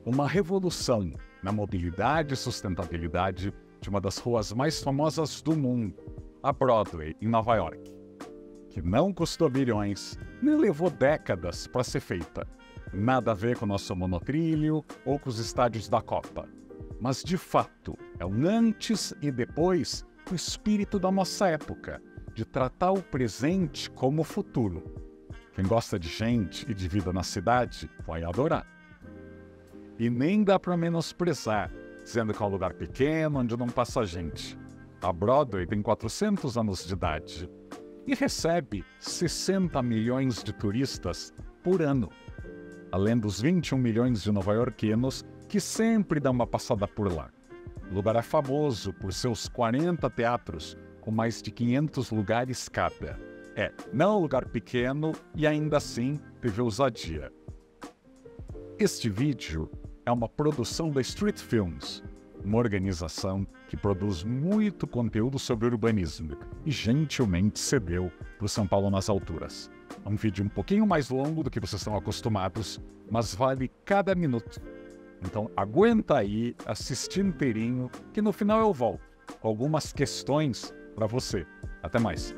Uma revolução na mobilidade e sustentabilidade de uma das ruas mais famosas do mundo, a Broadway, em Nova York, que não custou bilhões, nem levou décadas para ser feita. Nada a ver com o nosso monotrilho ou com os estádios da Copa. Mas, de fato, é um antes e depois do espírito da nossa época, de tratar o presente como o futuro. Quem gosta de gente e de vida na cidade vai adorar. E nem dá para menosprezar, dizendo que é um lugar pequeno onde não passa gente. A Broadway tem 400 anos de idade e recebe 60 milhões de turistas por ano, além dos 21 milhões de nova-iorquinos que sempre dão uma passada por lá. O lugar é famoso por seus 40 teatros, com mais de 500 lugares cada. Não é um lugar pequeno e ainda assim teve ousadia. Este vídeo é uma produção da Street Films, uma organização que produz muito conteúdo sobre urbanismo e gentilmente cedeu para o São Paulo nas Alturas. É um vídeo um pouquinho mais longo do que vocês estão acostumados, mas vale cada minuto. Então aguenta aí, assiste inteirinho, que no final eu volto com algumas questões para você. Até mais!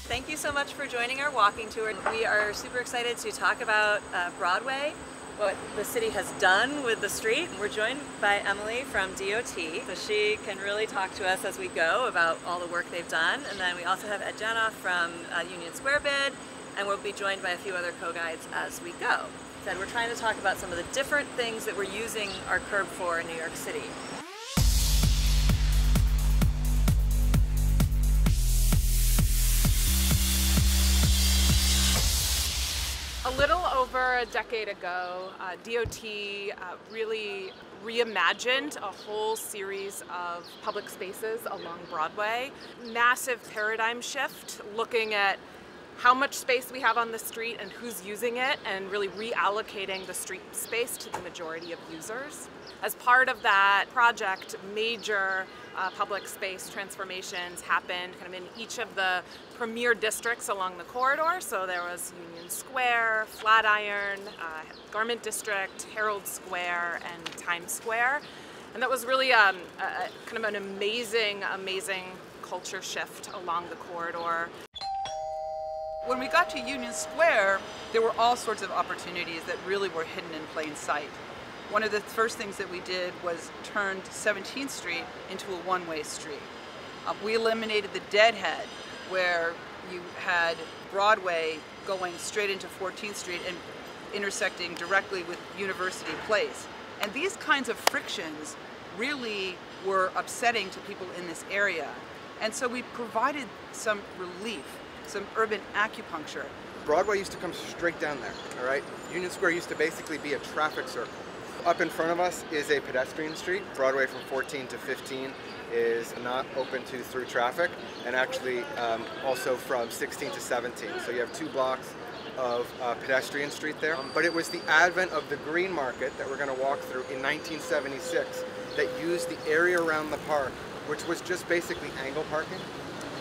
Thank you so much for joining our walking tour. We are super excited to talk about Broadway, what the city has done with the street. We're joined by Emily from DOT, so she can really talk to us as we go about all the work they've done. And then we also have Ed Janoff from Union Square Bid, and we'll be joined by a few other co-guides as we go. So we're trying to talk about some of the different things that we're using our curb for in New York City. A little over a decade ago, DOT really reimagined a whole series of public spaces along Broadway. Massive paradigm shift, looking at how much space we have on the street and who's using it, and really reallocating the street space to the majority of users. As part of that project, major public space transformations happened kind of in each of the premier districts along the corridor. So there was Union Square, Flatiron, Garment District, Herald Square, and Times Square. And that was really kind of an amazing culture shift along the corridor. When we got to Union Square, there were all sorts of opportunities that really were hidden in plain sight. One of the first things that we did was turned 17th Street into a one-way street. We eliminated the deadhead where you had Broadway going straight into 14th Street and intersecting directly with University Place. And these kinds of frictions really were upsetting to people in this area. And so we provided some relief, some urban acupuncture. Broadway used to come straight down there, all right? Union Square used to basically be a traffic circle. Up in front of us is a pedestrian street. Broadway from 14 to 15 is not open to through traffic, and actually also from 16 to 17. So you have 2 blocks of pedestrian street there. But it was the advent of the green market that we're going to walk through in 1976 that used the area around the park, which was just basically angle parking,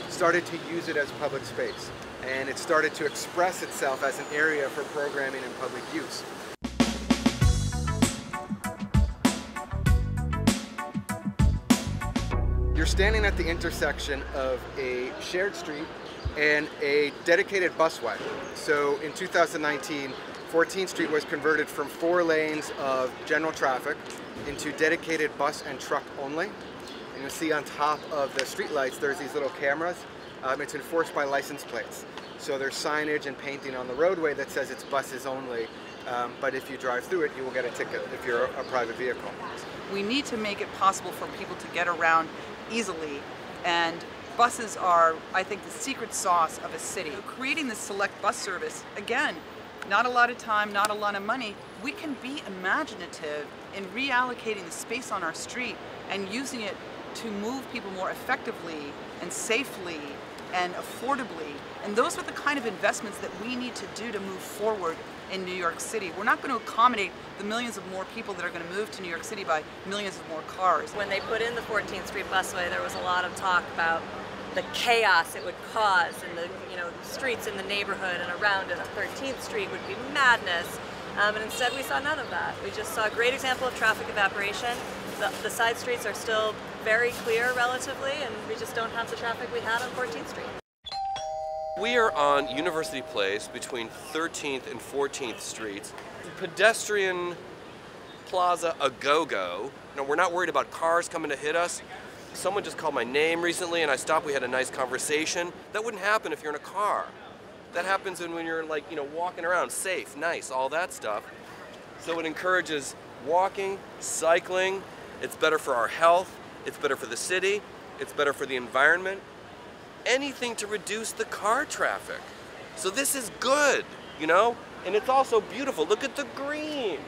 started to use it as public space. And it started to express itself as an area for programming and public use. You're standing at the intersection of a shared street and a dedicated busway. So in 2019, 14th Street was converted from 4 lanes of general traffic into dedicated bus and truck only. And you'll see on top of the streetlights, there's these little cameras. It's enforced by license plates. So there's signage and painting on the roadway that says it's buses only. But if you drive through it, you will get a ticket if you're a private vehicle. We need to make it possible for people to get around easily, and buses are, I think, the secret sauce of a city. So creating this select bus service, again, not a lot of time, not a lot of money. We can be imaginative in reallocating the space on our street and using it to move people more effectively and safely and affordably. And those are the kind of investments that we need to do to move forward in New York City. We're not going to accommodate the millions of more people that are going to move to New York City by millions of more cars. When they put in the 14th Street busway, there was a lot of talk about the chaos it would cause in the streets in the neighborhood and around it. 13th Street would be madness. And instead we saw none of that. We just saw a great example of traffic evaporation. The side streets are still very clear relatively, and we just don't have the traffic we had on 14th Street. We are on University Place between 13th and 14th Streets. Pedestrian plaza a go-go. No, we're not worried about cars coming to hit us. Someone just called my name recently and I stopped, we had a nice conversation. That wouldn't happen if you're in a car. That happens when you're like, walking around, safe, nice, all that stuff. So it encourages walking, cycling. It's better for our health. It's better for the city. It's better for the environment. Anything to reduce the car traffic. So this is good, And it's also beautiful. Look at the green.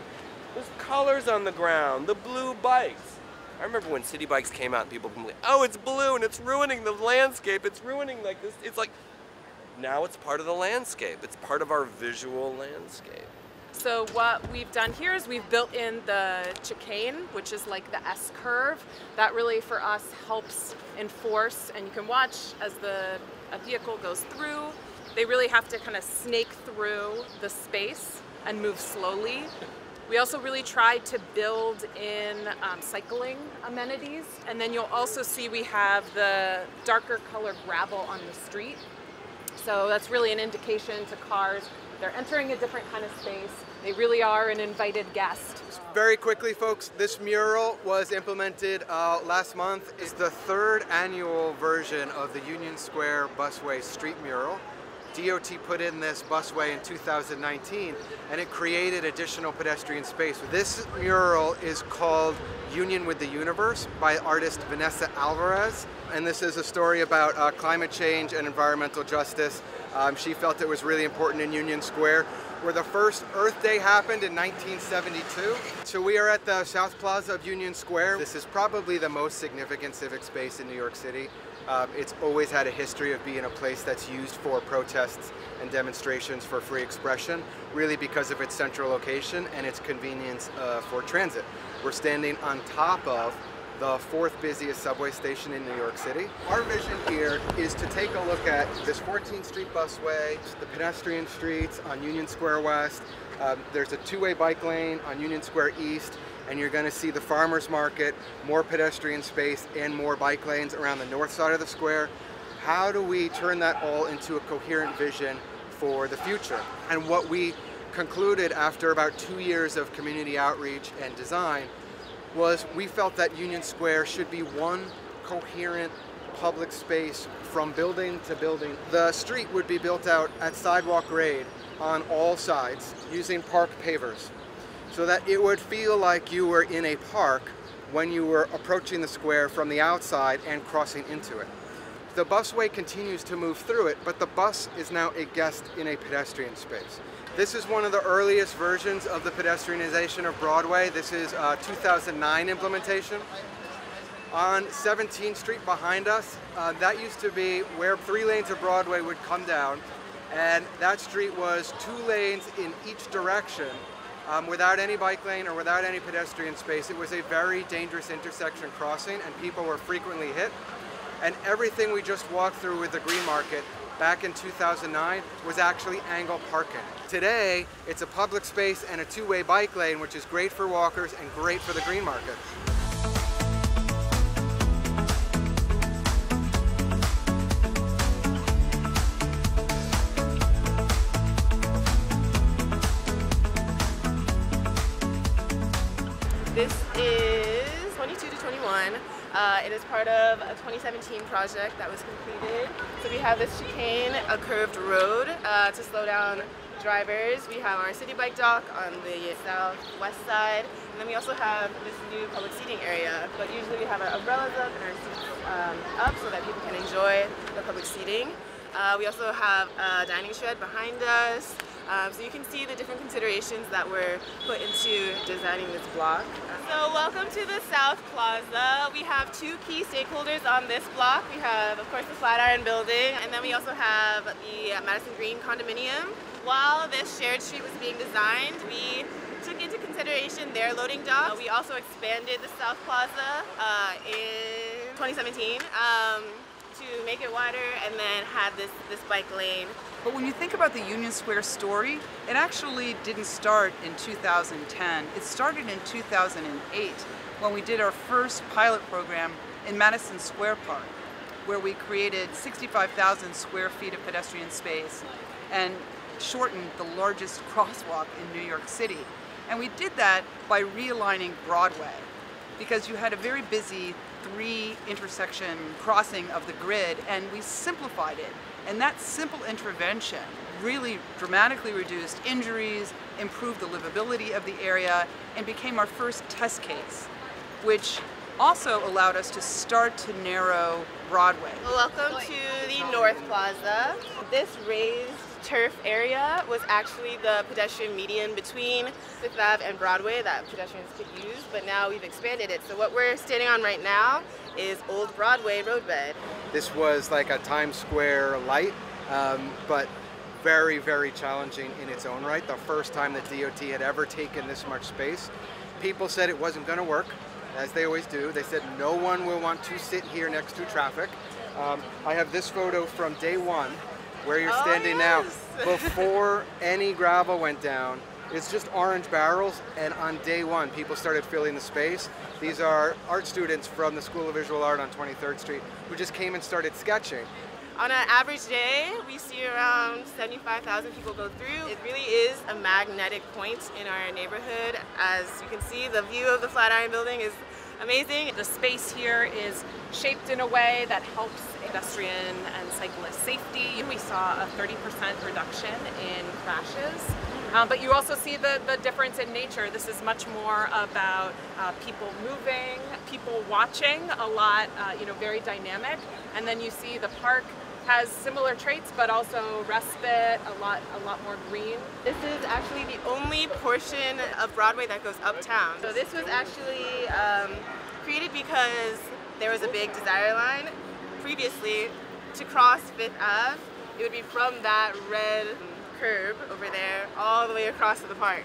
There's colors on the ground, the blue bikes. I remember when city bikes came out and people complained, oh, it's blue and it's ruining the landscape. It's ruining like this. It's like, now it's part of the landscape. It's part of our visual landscape. So what we've done here is we've built in the chicane, which is like the S curve. That really for us helps enforce, and you can watch as a vehicle goes through. They really have to kind of snake through the space and move slowly. We also really tried to build in cycling amenities, and then you'll also see we have the darker color gravel on the street. So that's really an indication to cars. They're entering a different kind of space. They really are an invited guest. Very quickly, folks, this mural was implemented last month. It's the third annual version of the Union Square Busway street mural. DOT put in this busway in 2019, and it created additional pedestrian space. This mural is called Union with the Universe by artist Vanessa Alvarez, and this is a story about climate change and environmental justice. She felt it was really important in Union Square, where the first Earth Day happened in 1972. So we are at the South Plaza of Union Square. This is probably the most significant civic space in New York City. It's always had a history of being a place that's used for protests and demonstrations for free expression, really because of its central location and its convenience for transit. We're standing on top of the fourth busiest subway station in New York City. Our vision here is to take a look at this 14th Street busway, the pedestrian streets on Union Square West. There's a two-way bike lane on Union Square East, and you're going to see the farmers market, more pedestrian space, and more bike lanes around the north side of the square. How do we turn that all into a coherent vision for the future? And what we concluded after about 2 years of community outreach and design was we felt that Union Square should be one coherent public space from building to building. The street would be built out at sidewalk grade on all sides using park pavers, so that it would feel like you were in a park when you were approaching the square from the outside and crossing into it. The busway continues to move through it, but the bus is now a guest in a pedestrian space. This is one of the earliest versions of the pedestrianization of Broadway. This is a 2009 implementation. On 17th Street behind us, that used to be where 3 lanes of Broadway would come down, and that street was 2 lanes in each direction. Without any bike lane or without any pedestrian space. It was a very dangerous intersection crossing, and people were frequently hit. And everything we just walked through with the Green Market back in 2009 was actually angle parking. Today, it's a public space and a 2-way bike lane, which is great for walkers and great for the Green Market. This is 22 to 21. It is part of a 2017 project that was completed. So we have this chicane, a curved road to slow down drivers. We have our city bike dock on the southwest side. And then we also have this new public seating area. But usually we have our umbrellas up and our seats up so that people can enjoy the public seating. We also have a dining shed behind us. So you can see the different considerations that were put into designing this block. So welcome to the South Plaza. We have two key stakeholders on this block. We have, of course, the Flatiron Building, and then we also have the Madison Green condominium. While this shared street was being designed, we took into consideration their loading docks. We also expanded the South Plaza in 2017 to make it wider, and then had this bike lane. But when you think about the Union Square story, it actually didn't start in 2010. It started in 2008 when we did our first pilot program in Madison Square Park, where we created 65,000 square feet of pedestrian space and shortened the largest crosswalk in New York City. And we did that by realigning Broadway, because you had a very busy 3 intersection crossing of the grid, and we simplified it. And that simple intervention really dramatically reduced injuries, improved the livability of the area, and became our first test case, which also allowed us to start to narrow Broadway. Welcome to the North Plaza. This raised turf area was actually the pedestrian median between Fifth Ave and Broadway that pedestrians could use, but now we've expanded it. So what we're standing on right now is Old Broadway roadbed. This was like a Times Square light, but very, very challenging in its own right. The first time that DOT had ever taken this much space. People said it wasn't going to work, as they always do. They said no one will want to sit here next to traffic. I have this photo from day one, where you're standing now, before any gravel went down. It's just orange barrels, and on day one, people started filling the space. These are art students from the School of Visual Art on 23rd Street who just came and started sketching. On an average day, we see around 75,000 people go through. It really is a magnetic point in our neighborhood. As you can see, the view of the Flatiron Building is amazing. The space here is shaped in a way that helps pedestrian and cyclist safety. We saw a 30% reduction in crashes. But you also see the difference in nature. This is much more about people moving, people watching, a lot, very dynamic. And then you see the park has similar traits, but also respite, a lot more green. This is actually the only portion of Broadway that goes uptown. So this was actually created because there was a big desire line previously to cross Fifth Ave. It would be from that red curb over there all the way across to the park,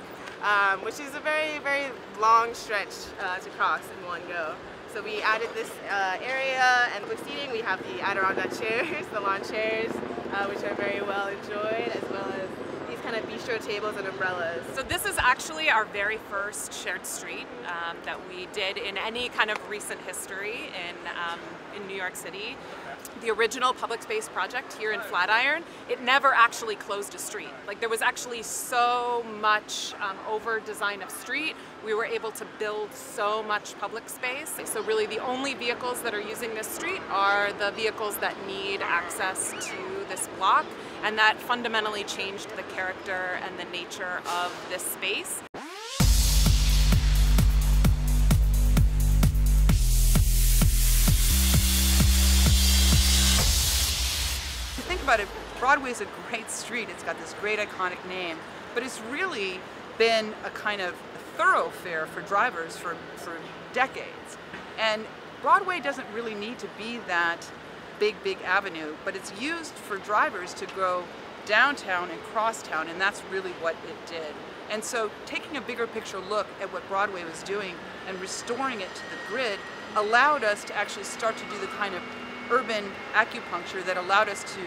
which is a very, very long stretch to cross in one go. So we added this area and public seating. We have the Adirondack chairs, the lawn chairs, which are very well enjoyed, as well as these kind of bistro tables and umbrellas. So this is actually our very first shared street that we did in any kind of recent history in New York City. The original public space project here in Flatiron, it never actually closed a street. Like, there was actually so much over design of street. We were able to build so much public space. So really the only vehicles that are using this street are the vehicles that need access to this block, and that fundamentally changed the character and the nature of this space. About it, Broadway is a great street. It's got this great iconic name, but it's really been a kind of thoroughfare for drivers for decades. And Broadway doesn't really need to be that big avenue, but it's used for drivers to go downtown and crosstown, and that's really what it did. And so taking a bigger picture look at what Broadway was doing and restoring it to the grid allowed us to actually start to do the kind of urban acupuncture that allowed us to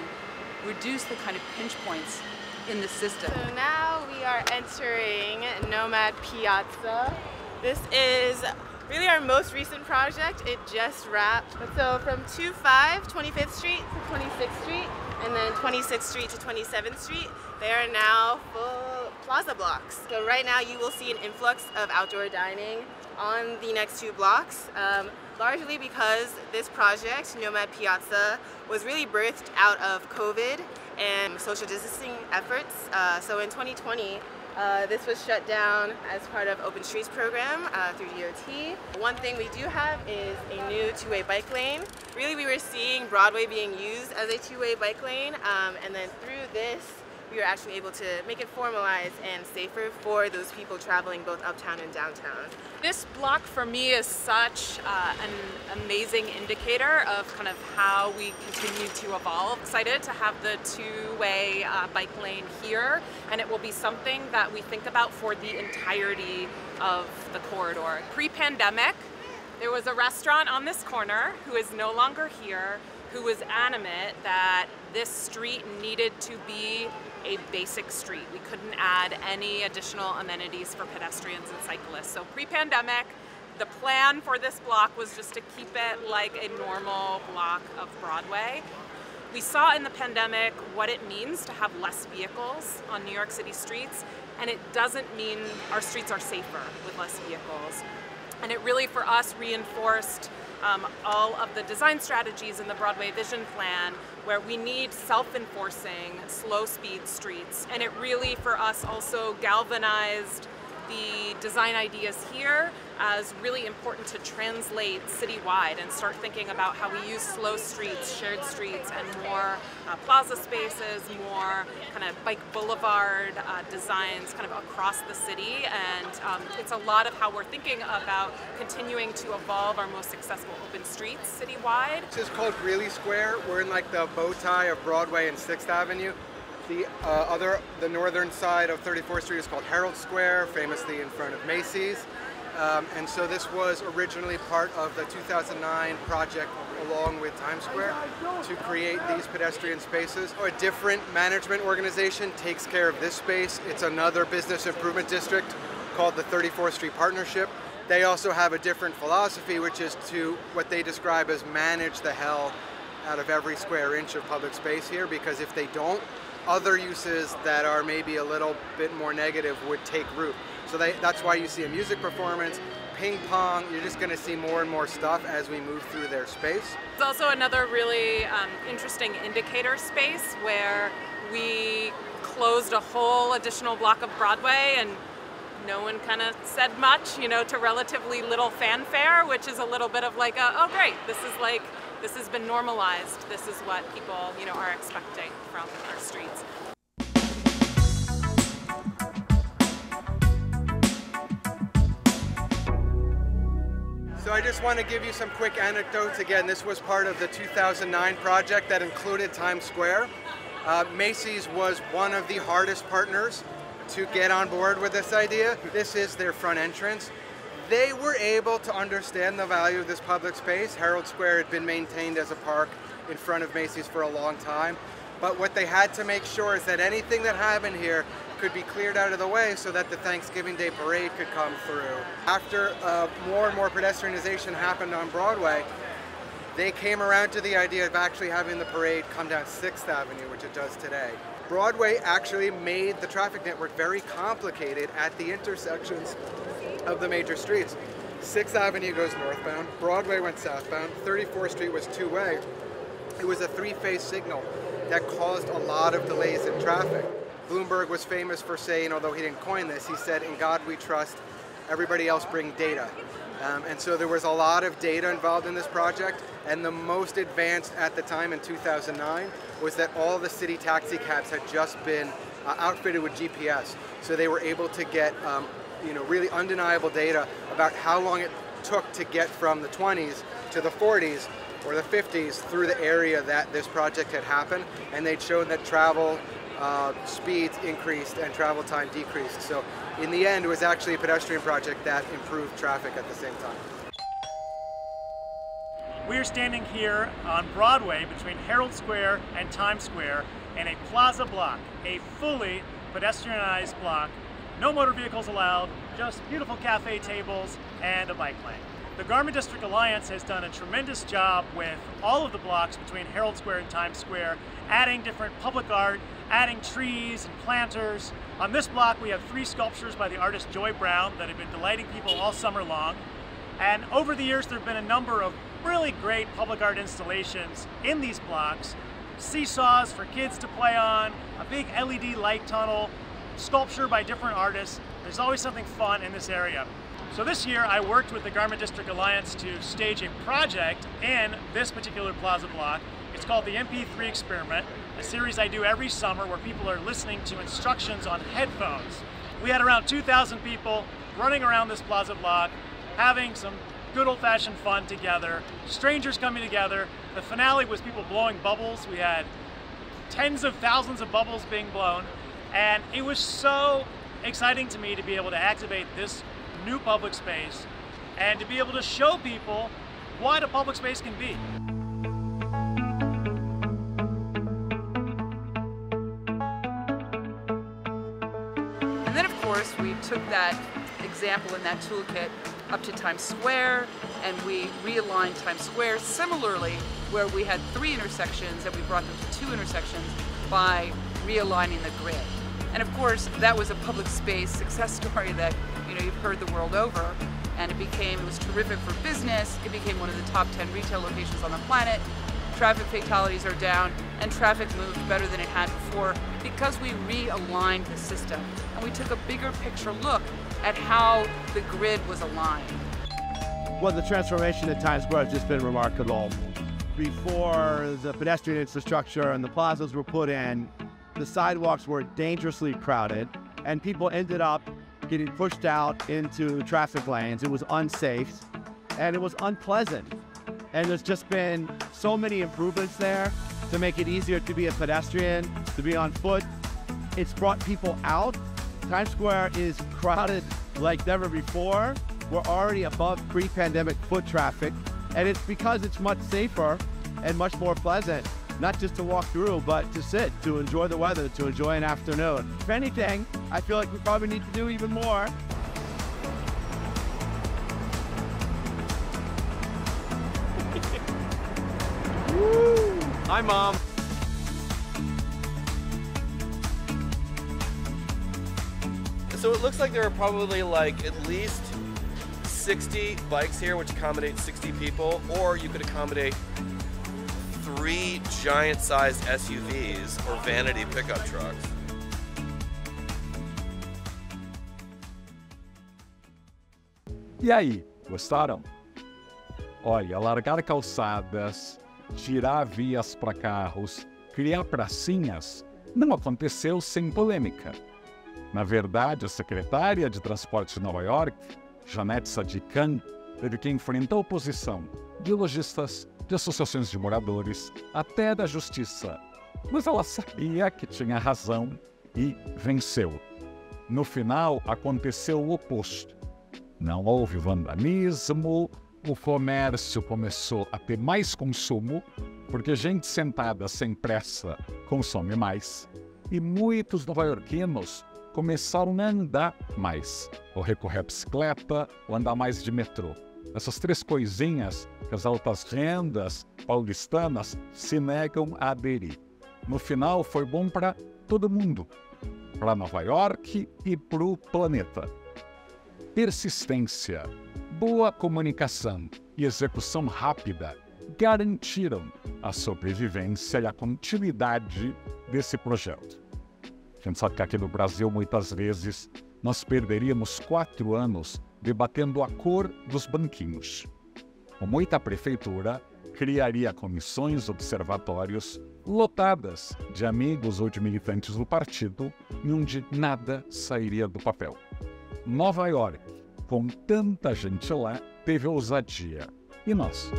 reduce the kind of pinch points in the system. So now we are entering Nomad Piazza. This is really our most recent project. It just wrapped. So from 25th Street to 26th Street, and then 26th Street to 27th Street, they are now full plaza blocks. So right now you will see an influx of outdoor dining on the next 2 blocks. Largely because this project, Nomad Piazza, was really birthed out of COVID and social distancing efforts. So in 2020, this was shut down as part of Open Streets program through DOT. One thing we do have is a new 2-way bike lane. Really, we were seeing Broadway being used as a 2-way bike lane, and then through this we were actually able to make it formalized and safer for those people traveling both uptown and downtown. This block for me is such an amazing indicator of kind of how we continue to evolve. Excited to have the two-way bike lane here, and it will be something that we think about for the entirety of the corridor. Pre-pandemic, there was a restaurant on this corner who is no longer here, who was animate that this street needed to be a basic street. We couldn't add any additional amenities for pedestrians and cyclists. So pre-pandemic, the plan for this block was just to keep it like a normal block of Broadway. We saw in the pandemic what it means to have less vehicles on New York City streets, and it doesn't mean our streets are safer with less vehicles. And it really, for us, reinforced all of the design strategies in the Broadway Vision Plan, where we need self-enforcing, slow-speed streets. And it really, for us, also galvanized the design ideas here as really important to translate citywide and start thinking about how we use slow streets, shared streets, and more plaza spaces, more kind of bike boulevard designs kind of across the city. And it's a lot of how we're thinking about continuing to evolve our most successful open streets citywide. This is called Greeley Square. We're in like the bow tie of Broadway and 6th Avenue. The northern side of 34th Street is called Herald Square, famously in front of Macy's. And so this was originally part of the 2009 project along with Times Square to create these pedestrian spaces. A different management organization takes care of this space. It's another business improvement district called the 34th Street Partnership. They also have a different philosophy, which is to what they describe as manage the hell out of every square inch of public space here, because if they don't, other uses that are maybe a little bit more negative would take root. So that's why you see a music performance, ping pong, you're just going to see more and more stuff as we move through their space. It's also another really interesting indicator space where we closed a whole additional block of Broadway and no one kind of said much, you know, to relatively little fanfare, which is a little bit of like, oh great, this has been normalized. This is what people, you know, are expecting from our streets. So I just want to give you some quick anecdotes. Again, this was part of the 2009 project that included Times Square. Macy's was one of the hardest partners to get on board with this idea. This is their front entrance. They were able to understand the value of this public space. Herald Square had been maintained as a park in front of Macy's for a long time. But what they had to make sure is that anything that happened here could be cleared out of the way so that the Thanksgiving Day parade could come through. After more and more pedestrianization happened on Broadway, they came around to the idea of actually having the parade come down 6th Avenue, which it does today. Broadway actually made the traffic network very complicated at the intersections of the major streets. 6th Avenue goes northbound, Broadway went southbound, 34th Street was two-way. It was a three-phase signal that caused a lot of delays in traffic. Bloomberg was famous for saying, although he didn't coin this, he said, "In God we trust, everybody else bring data." And so there was a lot of data involved in this project, and the most advanced at the time in 2009 was that all the city taxi cabs had just been outfitted with GPS. So they were able to get really undeniable data about how long it took to get from the 20s to the 40s or the 50s through the area that this project had happened, and they'd shown that travel speeds increased and travel time decreased. So in the end, it was actually a pedestrian project that improved traffic at the same time. We are standing here on Broadway between Herald Square and Times Square in a plaza block, a fully pedestrianized block. No motor vehicles allowed, just beautiful cafe tables and a bike lane. The Garment District Alliance has done a tremendous job with all of the blocks between Herald Square and Times Square, adding different public art, adding trees and planters. On this block we have 3 sculptures by the artist Joy Brown that have been delighting people all summer long. And over the years there have been a number of really great public art installations in these blocks. Seesaws for kids to play on, a big LED light tunnel, sculpture by different artists. There's always something fun in this area. So this year I worked with the Garment District Alliance to stage a project in this particular plaza block. It's called the MP3 Experiment, a series I do every summer where people are listening to instructions on headphones. We had around 2,000 people running around this plaza block, having some good old-fashioned fun together, strangers coming together. The finale was people blowing bubbles. We had tens of thousands of bubbles being blown, and it was so exciting to me to be able to activate this new public space and to be able to show people what a public space can be. And then of course we took that example in that toolkit up to Times Square, and we realigned Times Square similarly, where we had 3 intersections and we brought them to 2 intersections by realigning the grid. And of course, that was a public space success story that you've heard the world over, and it was terrific for business. It became one of the top 10 retail locations on the planet. Traffic fatalities are down, and traffic moved better than it had before because we realigned the system. And we took a bigger picture look at how the grid was aligned. Well, the transformation at Times Square has just been remarkable. Before the pedestrian infrastructure and the plazas were put in, the sidewalks were dangerously crowded, and people ended up getting pushed out into traffic lanes. It was unsafe, and it was unpleasant. And there's just been so many improvements there to make it easier to be a pedestrian, to be on foot. It's brought people out. Times Square is crowded like never before. We're already above pre-pandemic foot traffic, and it's because it's much safer and much more pleasant, not just to walk through, but to sit, to enjoy the weather, to enjoy an afternoon. If anything, I feel like we probably need to do even more. Woo! Hi, Mom. So it looks like there are probably like at least 60 bikes here, which accommodate 60 people, or you could accommodate 3 giant-sized SUVs or vanity pickup trucks. E aí, gostaram? Olha, largar calçadas, tirar vias para carros, criar pracinhas, não aconteceu sem polêmica. Na verdade, a secretária de Transporte de Nova York, Janette Sadikan, teve que enfrentar a oposição de lojistas, de associações de moradores, até da justiça. Mas ela sabia que tinha razão e venceu. No final, aconteceu o oposto. Não houve vandalismo, o comércio começou a ter mais consumo, porque gente sentada sem pressa consome mais, e muitos nova-iorquinos começaram a andar mais, ou recorrer à bicicleta, ou andar mais de metrô. Essas 3 coisinhas que as altas rendas paulistanas se negam a aderir. No final, foi bom para todo mundo, para Nova York e para o planeta. Persistência, boa comunicação e execução rápida garantiram a sobrevivência e a continuidade desse projeto. A gente sabe que aqui no Brasil, muitas vezes, nós perderíamos 4 anos debatendo a cor dos banquinhos. Com muita prefeitura, criaria comissões, observatórios lotadas de amigos ou de militantes do partido, e onde nada sairia do papel. Nova York, com tanta gente lá, teve ousadia. E nós?